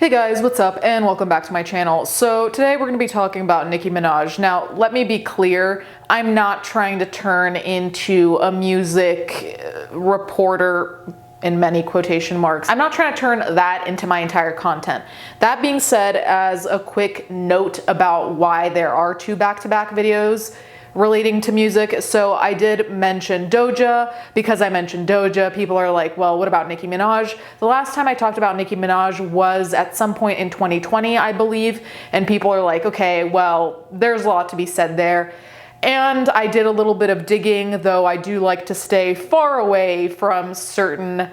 Hey guys, what's up and welcome back to my channel. So today we're going to be talking about Nicki Minaj. Now, let me be clear, I'm not trying to turn into a music reporter in many quotation marks. I'm not trying to turn that into my entire content. That being said, as a quick note about why there are two back-to-back videos relating to music. So I did mention Doja. Because I mentioned Doja, people are like, well, what about Nicki Minaj? The last time I talked about Nicki Minaj was at some point in 2020, I believe. And people are like, okay, well, there's a lot to be said there. And I did a little bit of digging, though I do like to stay far away from certain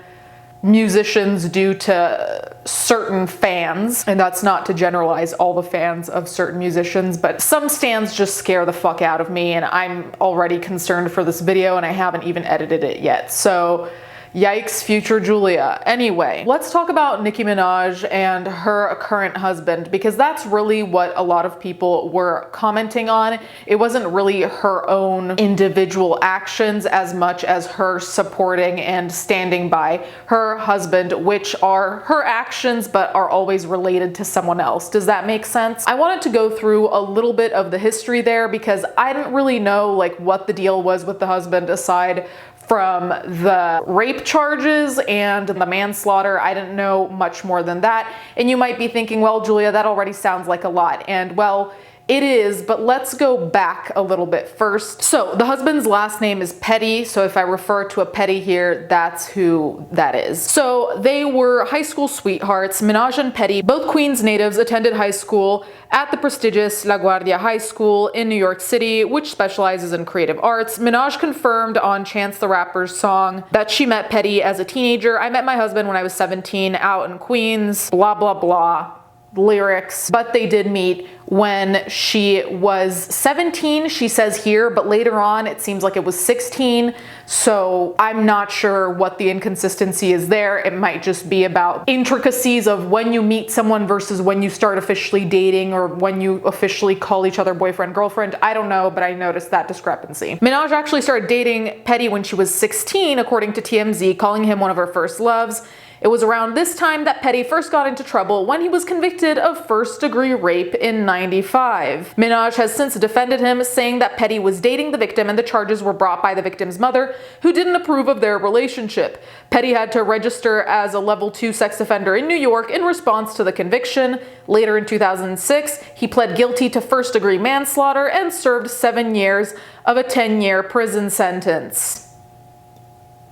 musicians due to certain fans, and that's not to generalize all the fans of certain musicians, but some stans just scare the fuck out of me, and I'm already concerned for this video and I haven't even edited it yet. So yikes, future Julia. Anyway, let's talk about Nicki Minaj and her current husband, because that's really what a lot of people were commenting on. It wasn't really her own individual actions as much as her supporting and standing by her husband, which are her actions but are always related to someone else. Does that make sense? I wanted to go through a little bit of the history there because I didn't really know like what the deal was with the husband aside from the rape charges and the manslaughter. I didn't know much more than that. And you might be thinking, well, Julia, that already sounds like a lot. And well, it is, but let's go back a little bit first. So the husband's last name is Petty. So if I refer to a Petty here, that's who that is. So they were high school sweethearts. Minaj and Petty, both Queens natives, attended high school at the prestigious La Guardia High School in New York City, which specializes in creative arts. Minaj confirmed on Chance the Rapper's song that she met Petty as a teenager. I met my husband when I was 17 out in Queens, blah, blah, blah. Lyrics, but they did meet when she was 17, she says here, but later on it seems like it was 16. So I'm not sure what the inconsistency is there. It might just be about intricacies of when you meet someone versus when you start officially dating or when you officially call each other boyfriend, girlfriend. I don't know, but I noticed that discrepancy. Minaj actually started dating Petty when she was 16, according to TMZ, calling him one of her first loves. It was around this time that Petty first got into trouble when he was convicted of first-degree rape in '95. Minaj has since defended him, saying that Petty was dating the victim and the charges were brought by the victim's mother, who didn't approve of their relationship. Petty had to register as a level 2 sex offender in New York in response to the conviction. Later in 2006, he pled guilty to first-degree manslaughter and served 7 years of a 10-year prison sentence.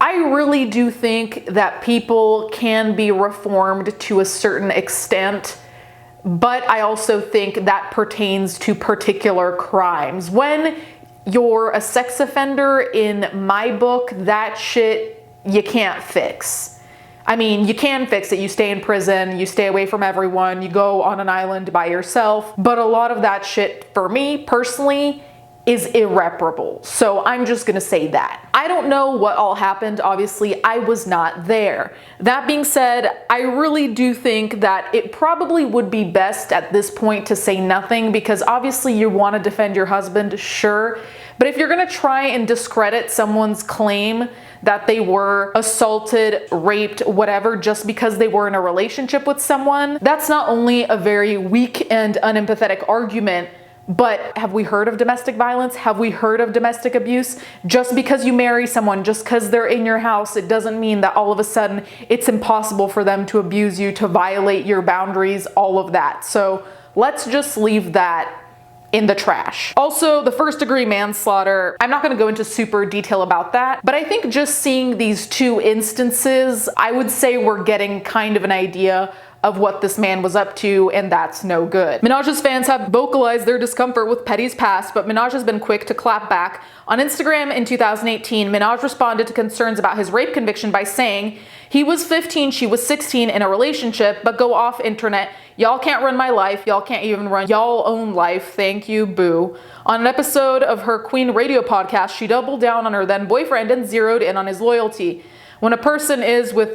I really do think that people can be reformed to a certain extent, but I also think that pertains to particular crimes. When you're a sex offender, in my book, that shit you can't fix. I mean, you can fix it. You stay in prison, you stay away from everyone, you go on an island by yourself, but a lot of that shit, for me personally, is irreparable. So I'm just gonna say that. I don't know what all happened. Obviously, I was not there. That being said, I really do think that it probably would be best at this point to say nothing, because obviously you want to defend your husband, sure. But if you're gonna try and discredit someone's claim that they were assaulted, raped, whatever, just because they were in a relationship with someone, that's not only a very weak and unempathetic argument, but have we heard of domestic violence? Have we heard of domestic abuse? Just because you marry someone, just because they're in your house, it doesn't mean that all of a sudden it's impossible for them to abuse you, to violate your boundaries, all of that. So let's just leave that in the trash. Also, the first-degree manslaughter, I'm not gonna go into super detail about that, but I think just seeing these two instances, I would say we're getting kind of an idea of what this man was up to, and that's no good. Minaj's fans have vocalized their discomfort with Petty's past, but Minaj has been quick to clap back. On Instagram in 2018, Minaj responded to concerns about his rape conviction by saying, "He was 15, she was 16 in a relationship, but go off internet. Y'all can't run my life. Y'all can't even run y'all own life. Thank you, boo." On an episode of her Queen Radio podcast, she doubled down on her then boyfriend and zeroed in on his loyalty. When a person is with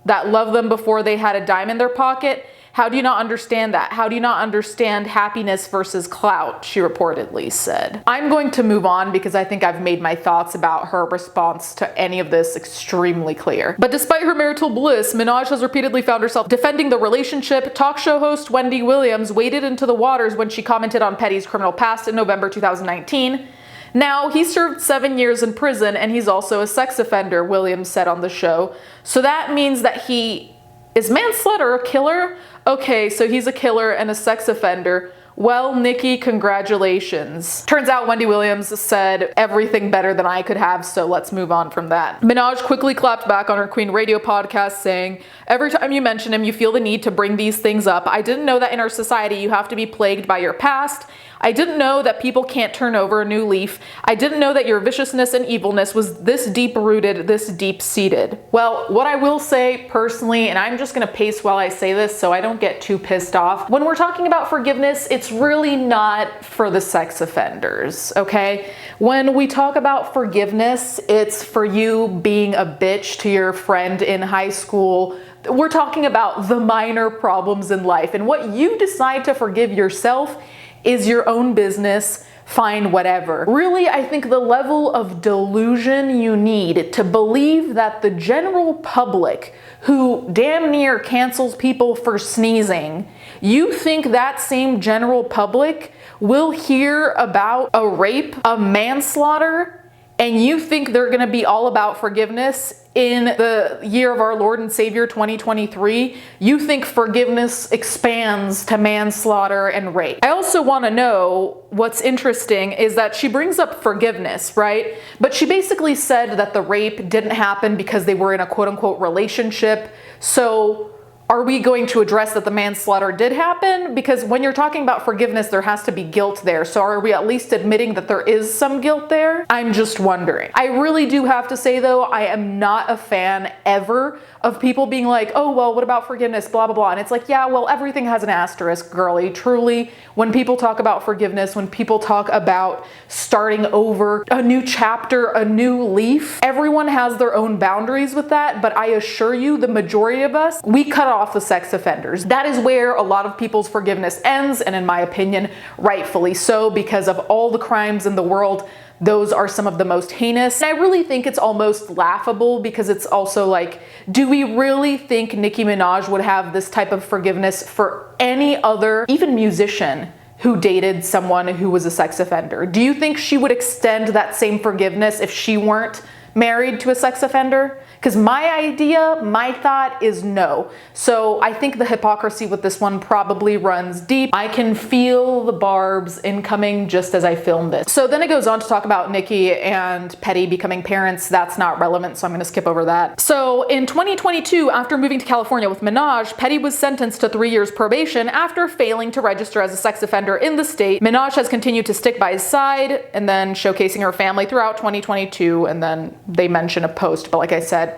that love them before they had a dime in their pocket, How do you not understand that? How do you not understand happiness versus clout? She reportedly said. I'm going to move on because I think I've made my thoughts about her response to any of this extremely clear. But despite her marital bliss, Minaj has repeatedly found herself defending the relationship. Talk show host Wendy Williams waded into the waters when she commented on Petty's criminal past in November 2019. Now, he served 7 years in prison and he's also a sex offender, Williams said on the show. So that means that is manslaughter a killer? Okay, so he's a killer and a sex offender. Well, Nicki, congratulations. Turns out Wendy Williams said everything better than I could have, so let's move on from that. Minaj quickly clapped back on her Queen Radio podcast saying, every time you mention him, you feel the need to bring these things up. I didn't know that in our society you have to be plagued by your past. I didn't know that people can't turn over a new leaf. I didn't know that your viciousness and evilness was this deep-rooted, this deep-seated. Well, what I will say personally, and I'm just gonna pace while I say this so I don't get too pissed off, when we're talking about forgiveness, it's really not for the sex offenders, okay? When we talk about forgiveness, it's for you being a bitch to your friend in high school. We're talking about the minor problems in life, and what you decide to forgive yourself is your own business. Fine, whatever. Really, I think the level of delusion you need to believe that the general public, who damn near cancels people for sneezing, you think that same general public will hear about a rape, a manslaughter, and you think they're gonna be all about forgiveness in the year of our Lord and Savior 2023? You think forgiveness expands to manslaughter and rape. I also wanna know what's interesting is that she brings up forgiveness, right? But she basically said that the rape didn't happen because they were in a quote unquote relationship. So are we going to address that the manslaughter did happen? Because when you're talking about forgiveness, there has to be guilt there. So are we at least admitting that there is some guilt there? I'm just wondering. I really do have to say though, I am not a fan ever of people being like, oh, well, what about forgiveness, blah, blah, blah. And it's like, yeah, well, everything has an asterisk, girly. Truly, when people talk about forgiveness, when people talk about starting over, a new chapter, a new leaf, everyone has their own boundaries with that. But I assure you, the majority of us, we cut off the sex offenders. That is where a lot of people's forgiveness ends. And in my opinion, rightfully so, because of all the crimes in the world, those are some of the most heinous. And I really think it's almost laughable because it's also like, do we really think Nicki Minaj would have this type of forgiveness for any other, even musician, who dated someone who was a sex offender? Do you think she would extend that same forgiveness if she weren't married to a sex offender? Because my thought is no. So I think the hypocrisy with this one probably runs deep. I can feel the barbs incoming just as I filmed this. So then it goes on to talk about Nicki and Petty becoming parents. That's not relevant, so I'm gonna skip over that. So in 2022, after moving to California with Minaj, Petty was sentenced to 3 years probation after failing to register as a sex offender in the state. Minaj has continued to stick by his side and then showcasing her family throughout 2022, and then they mention a post, but like I said,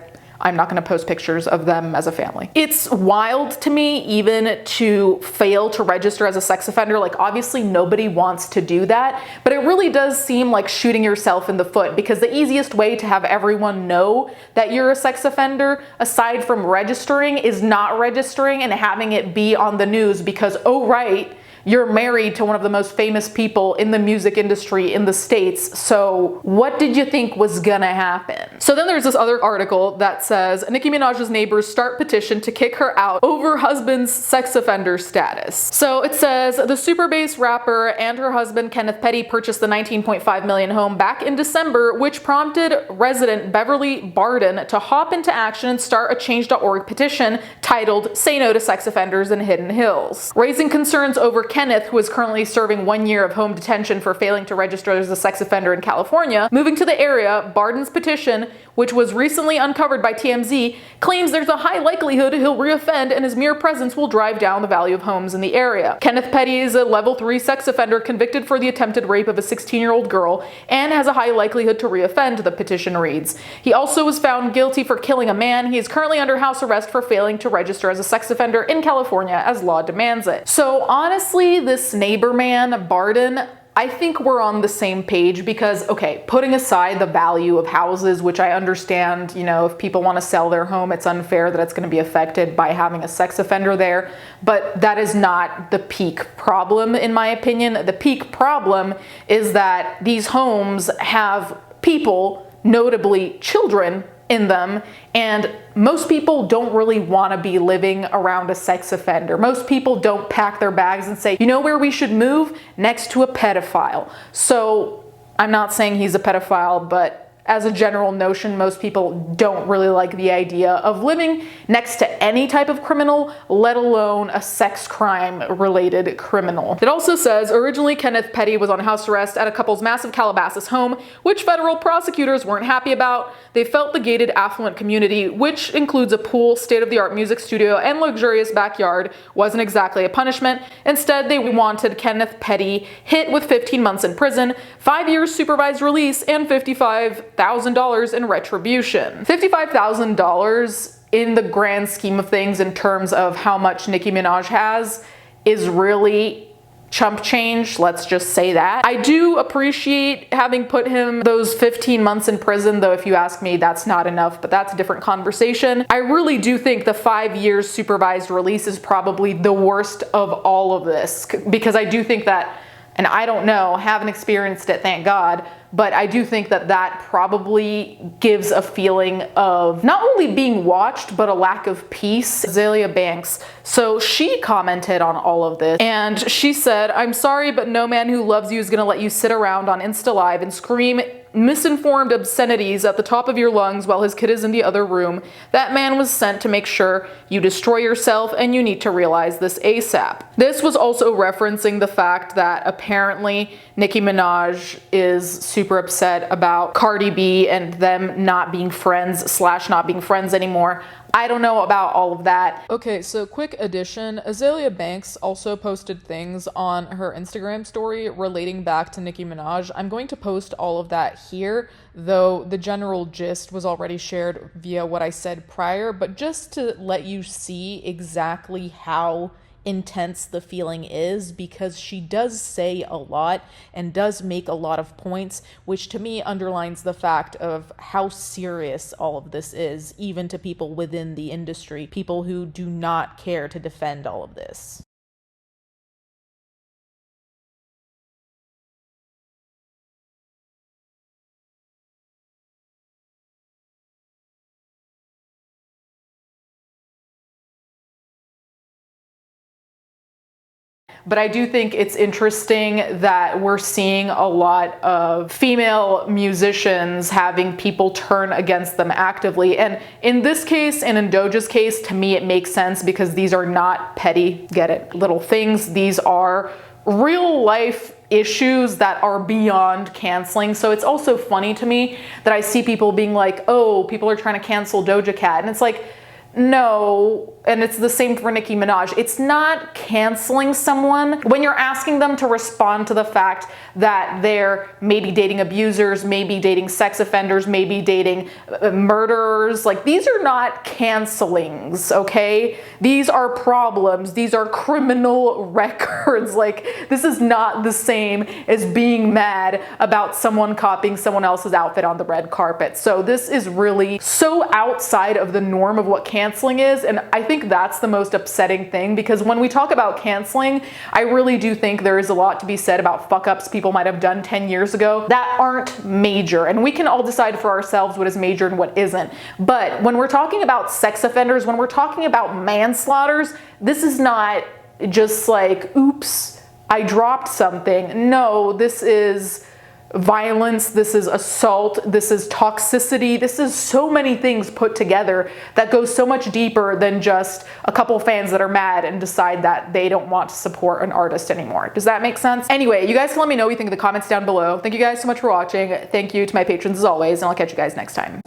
I'm not gonna post pictures of them as a family. It's wild to me even to fail to register as a sex offender. Like obviously nobody wants to do that, but it really does seem like shooting yourself in the foot, because the easiest way to have everyone know that you're a sex offender, aside from registering, is not registering and having it be on the news because, oh right, you're married to one of the most famous people in the music industry in the States. So what did you think was gonna happen? So then there's this other article that says Nicki Minaj's neighbors start petition to kick her out over husband's sex offender status. So it says the super bass rapper and her husband Kenneth Petty purchased the 19.5 million home back in December, which prompted resident Beverly Barden to hop into action and start a change.org petition titled Say No to Sex Offenders in Hidden Hills, raising concerns over Kenneth, who is currently serving 1 year of home detention for failing to register as a sex offender in California. Moving to the area, Barden's petition, which was recently uncovered by TMZ, claims there's a high likelihood he'll reoffend and his mere presence will drive down the value of homes in the area. Kenneth Petty is a level 3 sex offender convicted for the attempted rape of a 16-year-old girl and has a high likelihood to reoffend, the petition reads. He also was found guilty for killing a man. He is currently under house arrest for failing to register as a sex offender in California as law demands it. So honestly, this neighbor man, Barden, I think we're on the same page because, okay, putting aside the value of houses, which I understand, you know, if people want to sell their home, it's unfair that it's going to be affected by having a sex offender there. But that is not the peak problem, in my opinion. The peak problem is that these homes have people, notably children, in them, and most people don't really want to be living around a sex offender. Most people don't pack their bags and say, you know where we should move? Next to a pedophile. So I'm not saying he's a pedophile, but as a general notion, most people don't really like the idea of living next to any type of criminal, let alone a sex crime related criminal. It also says, originally Kenneth Petty was on house arrest at a couple's massive Calabasas home, which federal prosecutors weren't happy about. They felt the gated affluent community, which includes a pool, state-of-the-art music studio, and luxurious backyard, wasn't exactly a punishment. Instead, they wanted Kenneth Petty hit with 15 months in prison, 5 years supervised release, and $55,000 in retribution. $55,000 in the grand scheme of things in terms of how much Nicki Minaj has is really chump change, let's just say that. I do appreciate having put him those 15 months in prison, though if you ask me, that's not enough, but that's a different conversation. I really do think the 5 years supervised release is probably the worst of all of this, because I do think that, and I don't know, haven't experienced it, thank God, but I do think that that probably gives a feeling of not only being watched, but a lack of peace. Azealia Banks. So she commented on all of this and she said, I'm sorry, but no man who loves you is gonna let you sit around on Insta Live and scream misinformed obscenities at the top of your lungs while his kid is in the other room. That man was sent to make sure you destroy yourself, and you need to realize this ASAP. This was also referencing the fact that apparently Nicki Minaj is super upset about Cardi B and them not being friends / not being friends anymore. I don't know about all of that. Okay, so quick addition. Azealia Banks also posted things on her Instagram story relating back to Nicki Minaj. I'm going to post all of that here, though the general gist was already shared via what I said prior, but just to let you see exactly how intense the feeling is, because she does say a lot and does make a lot of points, which to me underlines the fact of how serious all of this is, even to people within the industry, people who do not care to defend all of this. But I do think it's interesting that we're seeing a lot of female musicians having people turn against them actively. And in this case, and in Doja's case, to me it makes sense because these are not petty, get it, little things. These are real life issues that are beyond canceling. So it's also funny to me that I see people being like, oh, people are trying to cancel Doja Cat. And it's like, no, and it's the same for Nicki Minaj. It's not canceling someone when you're asking them to respond to the fact that they're maybe dating abusers, maybe dating sex offenders, maybe dating murderers. Like, these are not cancelings, okay? These are problems. These are criminal records. Like, this is not the same as being mad about someone copying someone else's outfit on the red carpet. So this is really so outside of the norm of what canceling is, and I think that's the most upsetting thing, because when we talk about canceling, I really do think there is a lot to be said about fuck-ups people might have done 10 years ago that aren't major, and we can all decide for ourselves what is major and what isn't. But when we're talking about sex offenders, when we're talking about manslaughters, this is not just like, oops, I dropped something. No, this is violence, this is assault, this is toxicity, this is so many things put together that goes so much deeper than just a couple fans that are mad and decide that they don't want to support an artist anymore. Does that make sense? Anyway, you guys can let me know what you think in the comments down below. Thank you guys so much for watching. Thank you to my patrons as always, and I'll catch you guys next time.